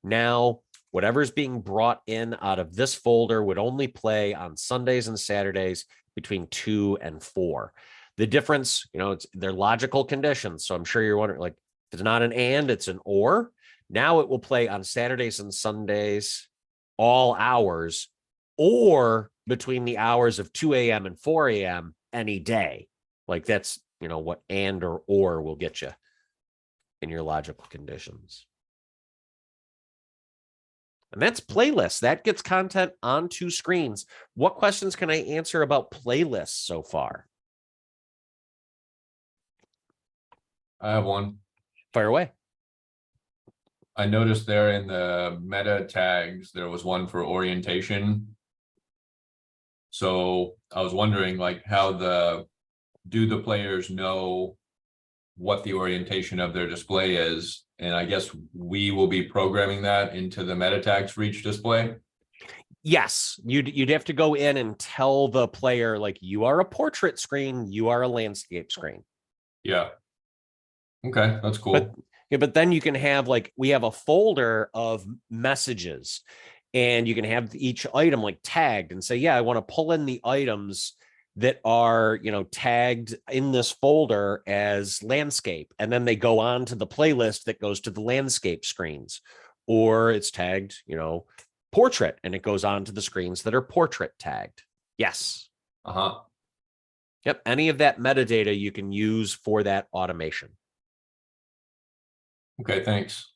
Now, whatever's being brought in out of this folder would only play on Sundays and Saturdays between 2 and 4. The difference, they're logical conditions. So I'm sure you're wondering, like, if it's not an and, it's an or. Now it will play on Saturdays and Sundays, all hours, or between the hours of 2 a.m. and 4 a.m. any day. Like that's, what and or will get you in your logical conditions. And that's playlists. That gets content onto screens. What questions can I answer about playlists so far? I have one. Fire away. I noticed there in the meta tags, there was one for orientation. So I was wondering, like, do the players know what the orientation of their display is? And I guess we will be programming that into the meta tags for each display. Yes, you'd have to go in and tell the player, like, you are a portrait screen, you are a landscape screen. Yeah. Okay, that's cool. But then you can have, like, we have a folder of messages, and you can have each item like tagged and say, yeah, I want to pull in the items that are, tagged in this folder as landscape. And then they go on to the playlist that goes to the landscape screens, or it's tagged, portrait, and it goes on to the screens that are portrait tagged. Yes. Yep. Any of that metadata you can use for that automation. Okay, thanks.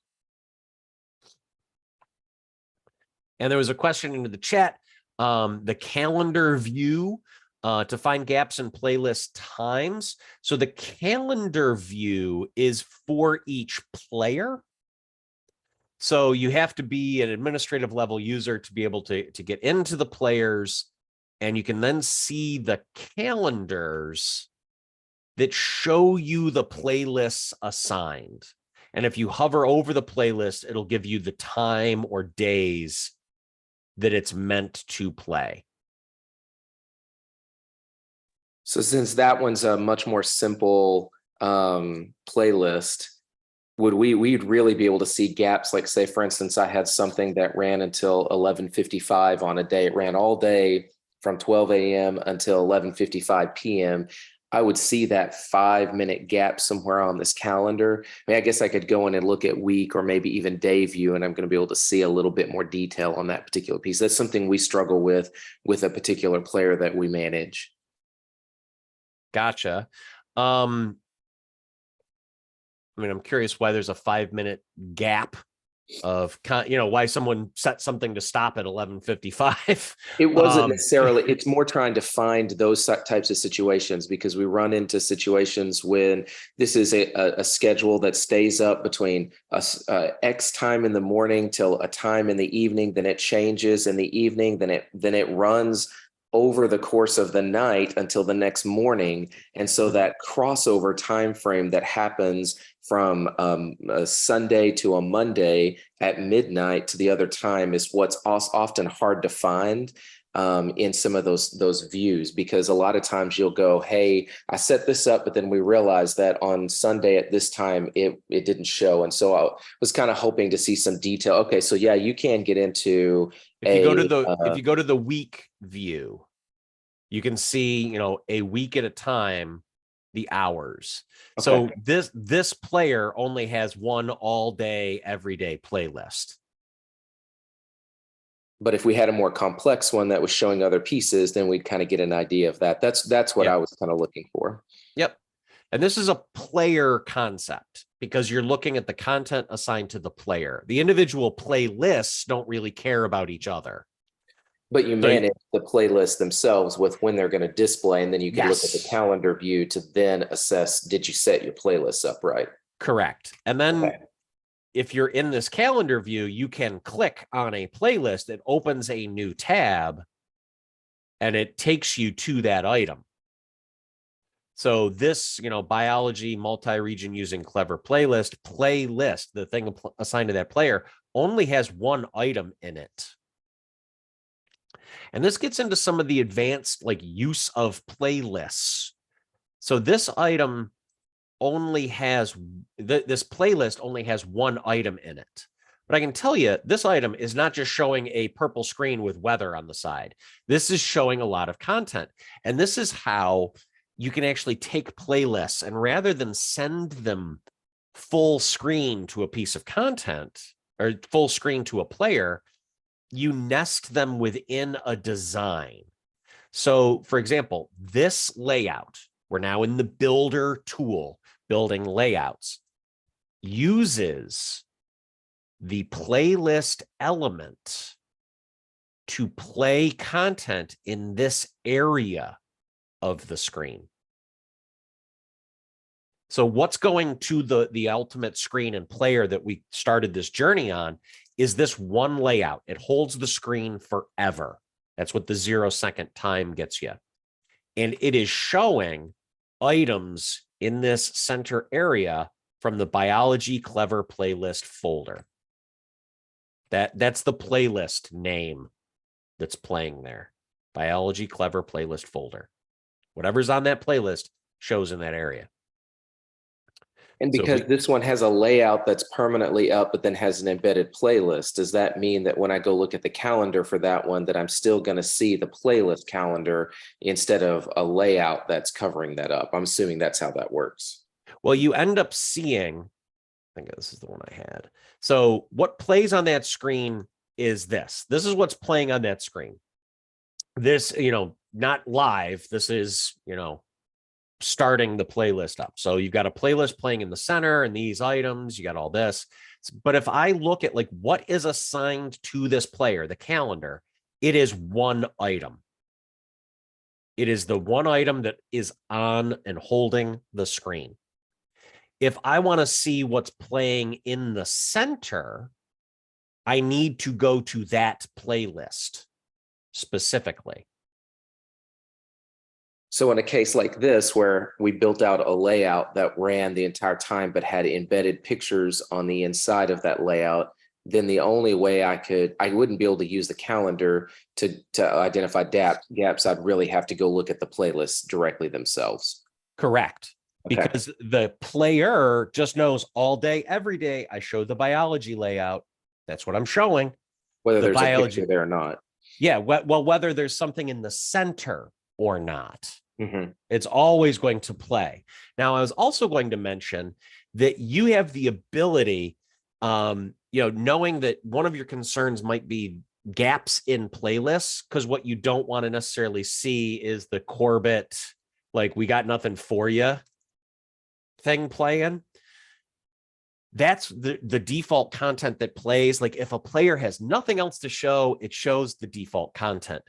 And there was a question into the chat, the calendar view to find gaps in playlist times. So the calendar view is for each player. So you have to be an administrative level user to be able to get into the players, and you can then see the calendars that show you the playlists assigned. And if you hover over the playlist, it'll give you the time or days that it's meant to play. So since that one's a much more simple playlist, we'd really be able to see gaps? Like, say, for instance, I had something that ran until 11:55 on a day. It ran all day from 12 a.m. until 11:55 p.m. I would see that 5-minute gap somewhere on this calendar. I mean, I guess I could go in and look at week or maybe even day view, and I'm going to be able to see a little bit more detail on that particular piece. That's something we struggle with a particular player that we manage. Gotcha. I'm curious why there's a 5-minute gap of, why someone set something to stop at 11:55. It wasn't necessarily, it's more trying to find those types of situations, because we run into situations when this is a schedule that stays up between X time in the morning till a time in the evening, then it changes in the evening, then it runs over the course of the night until the next morning. And so that crossover time frame that happens from a Sunday to a Monday at midnight to the other time is what's often hard to find in some of those views, because a lot of times you'll go, hey, I set this up, but then we realized that on Sunday at this time it didn't show. And so I was kind of hoping to see some detail. Okay, so yeah, you can get into if you go to the week view, you can see, a week at a time, the hours. Okay. So this player only has one all day, everyday playlist. But if we had a more complex one that was showing other pieces, then we'd kind of get an idea of that. That's what I was kind of looking for. Yep. And this is a player concept, because you're looking at the content assigned to the player. The individual playlists don't really care about each other. But you manage the playlists themselves with when they're going to display, and then you can look at the calendar view to then assess, did you set your playlists up right? Correct. And then if you're in this calendar view, you can click on a playlist. It opens a new tab, and it takes you to that item. So this, biology multi-region using clever playlist, the thing assigned to that player only has one item in it. And this gets into some of the advanced like use of playlists. So this item only has, this playlist only has one item in it. But I can tell you, this item is not just showing a purple screen with weather on the side. This is showing a lot of content. And this is how you can actually take playlists and rather than send them full screen to a piece of content or full screen to a player, you nest them within a design. So, for example, this layout, we're now in the builder tool, building layouts, uses the playlist element to play content in this area of the screen. So what's going to the ultimate screen and player that we started this journey on is this one layout. It holds the screen forever. That's what the 0-second time gets you. And it is showing items in this center area from the Biology Clever Playlist folder. That's the playlist name that's playing there. Biology Clever Playlist folder. Whatever's on that playlist shows in that area. And because this one has a layout that's permanently up, but then has an embedded playlist, does that mean that when I go look at the calendar for that one, that I'm still going to see the playlist calendar instead of a layout that's covering that up? I'm assuming that's how that works. Well, you end up seeing, I think this is the one I had. So what plays on that screen is this. This is what's playing on that screen. This, not live. This is, starting the playlist up. So you've got a playlist playing in the center and these items, you got all this. But if I look at like what is assigned to this player, the calendar, it is one item. It is the one item that is on and holding the screen. If I want to see what's playing in the center, I need to go to that playlist specifically. So in a case like this, where we built out a layout that ran the entire time, but had embedded pictures on the inside of that layout, then the only way I wouldn't be able to use the calendar to identify gaps. I'd really have to go look at the playlists directly themselves. Correct. Okay. Because the player just knows all day, every day, I show the biology layout. That's what I'm showing. Whether there's a picture there or not. Yeah. Well, whether there's something in the center or not. Mm-hmm. It's always going to play. Now, I was also going to mention that you have the ability, knowing that one of your concerns might be gaps in playlists, because what you don't want to necessarily see is the Corbett, like, we got nothing for you thing playing. That's the default content that plays. Like if a player has nothing else to show, it shows the default content.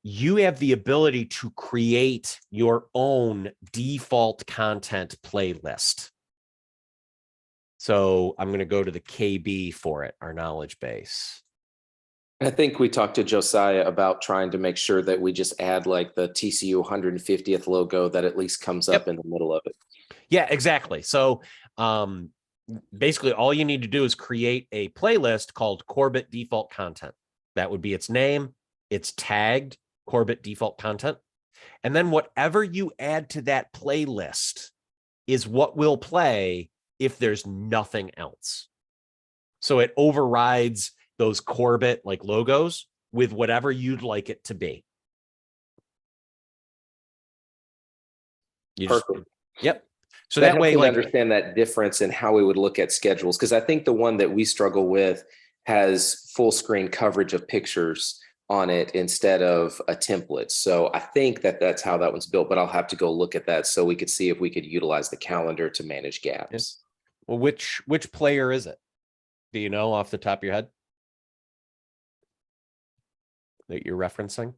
You have the ability to create your own default content playlist. So I'm going to go to the KB for it, our knowledge base. I think we talked to Josiah about trying to make sure that we just add like the TCU 150th logo that at least comes up in the middle of it. Yeah, exactly. So basically all you need to do is create a playlist called Corbett default content. That would be its name. It's tagged Corbett default content. And then whatever you add to that playlist is what will play if there's nothing else. So it overrides those Corbett like logos with whatever you'd like it to be. Perfect. Yep. So that way, like, understand that difference in how we would look at schedules, because I think the one that we struggle with has full screen coverage of pictures on it instead of a template. So I think that that's how that one's built, but I'll have to go look at that so we could see if we could utilize the calendar to manage gaps. Yes. Well, which player is it? Do you know off the top of your head that you're referencing?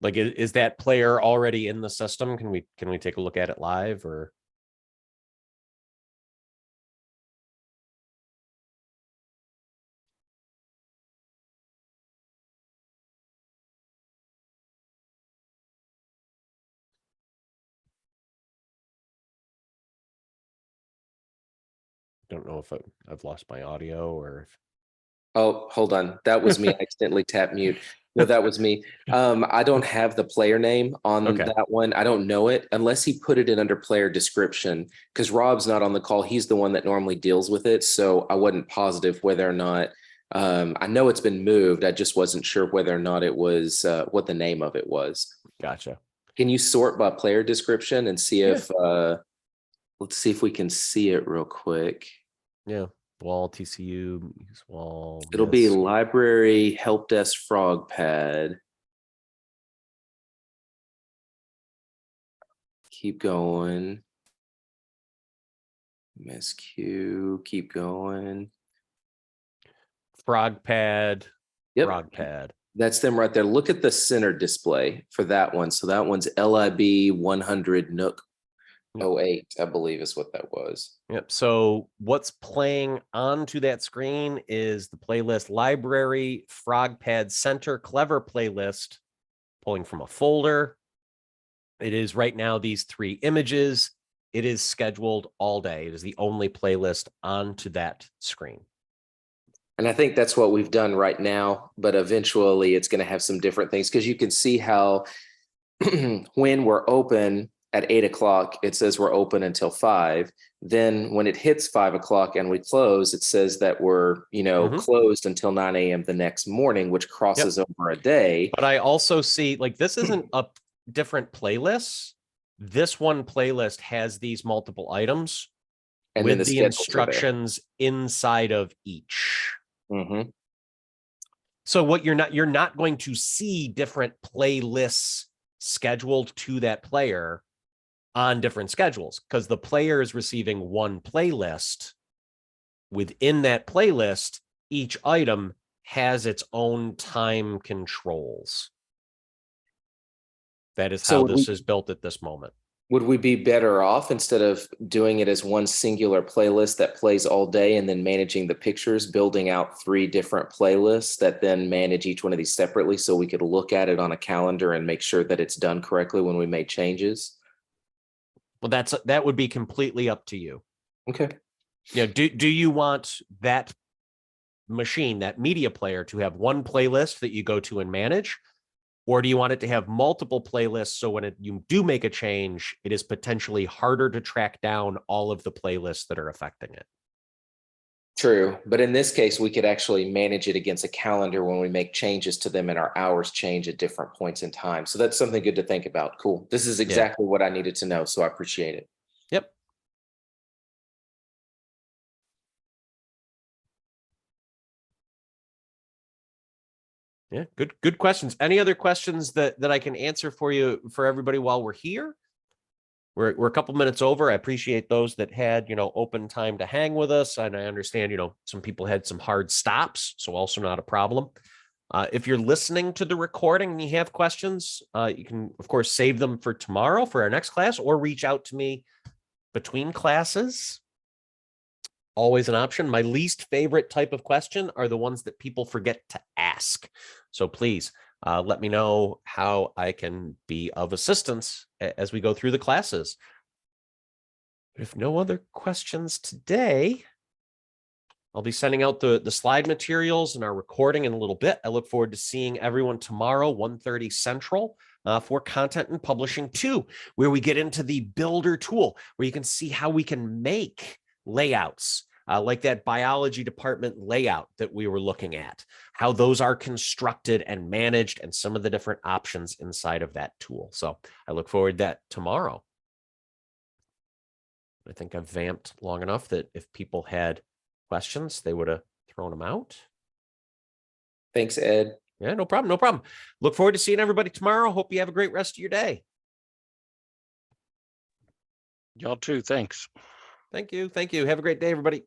Like, is that player already in the system? Can we take a look at it live or? don't know if I've lost my audio or if. Oh, hold on. That was me. I accidentally tapped mute. No, that was me. I don't have the player name on Okay. that one. I don't know it unless he put it in under player description, because Rob's not on the call. He's the one that normally deals with it. So I wasn't positive whether or not, I know it's been moved. I just wasn't sure whether or not it was, what the name of it was. Gotcha. Can you sort by player description and see if, let's see if we can see it real quick. Yeah. Wall TCU wall. It'll be library help desk frog pad. Keep going. MSQ, keep going. Frog pad. Yep. Frog pad. That's them right there. Look at the center display for that one. So that one's LIB 100 Nook 08, I believe is what that was. Yep. So what's playing onto that screen is the playlist library, frog pad center, clever playlist, pulling from a folder. It is right now these 3 images. It is scheduled all day. It is the only playlist onto that screen. And I think that's what we've done right now, but eventually it's going to have some different things, because you can see how when we're open at 8 o'clock, it says we're open until 5. Then when it hits 5 o'clock and we close, it says that we're, closed until 9 a.m. the next morning, which crosses over a day. But I also see, like, this isn't a different playlists. This one playlist has these multiple items And with then the instructions inside of each. Mm-hmm. So what you're not going to see different playlists scheduled to that player on different schedules, because the player is receiving one playlist. Within that playlist, each item has its own time controls. That is how this is built at this moment. Would we be better off, instead of doing it as one singular playlist that plays all day and then managing the pictures, building out 3 different playlists that then manage each one of these separately, so we could look at it on a calendar and make sure that it's done correctly when we make changes? Well, that would be completely up to you. Okay. Do you want that machine, that media player, to have one playlist that you go to and manage? Or do you want it to have multiple playlists, so when you do make a change, it is potentially harder to track down all of the playlists that are affecting it? True. But in this case, we could actually manage it against a calendar when we make changes to them, and our hours change at different points in time. So that's something good to think about. Cool. This is exactly what I needed to know, so I appreciate it. Yep. Yeah, good questions. Any other questions that I can answer for you, for everybody, while we're here? We're a couple minutes over. I appreciate those that had, open time to hang with us. And I understand, some people had some hard stops, so also not a problem. If you're listening to the recording and you have questions, you can, of course, save them for tomorrow for our next class, or reach out to me between classes. Always an option. My least favorite type of question are the ones that people forget to ask. So please let me know how I can be of assistance as we go through the classes. If no other questions today, I'll be sending out the slide materials and our recording in a little bit. I look forward to seeing everyone tomorrow, 1:30 Central, for Content and Publishing 2, where we get into the Builder tool, where you can see how we can make layouts, like that biology department layout that we were looking at, how those are constructed and managed, and some of the different options inside of that tool. So I look forward to that tomorrow. I think I've vamped long enough that if people had questions, they would have thrown them out. Thanks, Ed. Yeah, no problem. No problem. Look forward to seeing everybody tomorrow. Hope you have a great rest of your day. Y'all too. Thanks. Thank you. Thank you. Have a great day, everybody.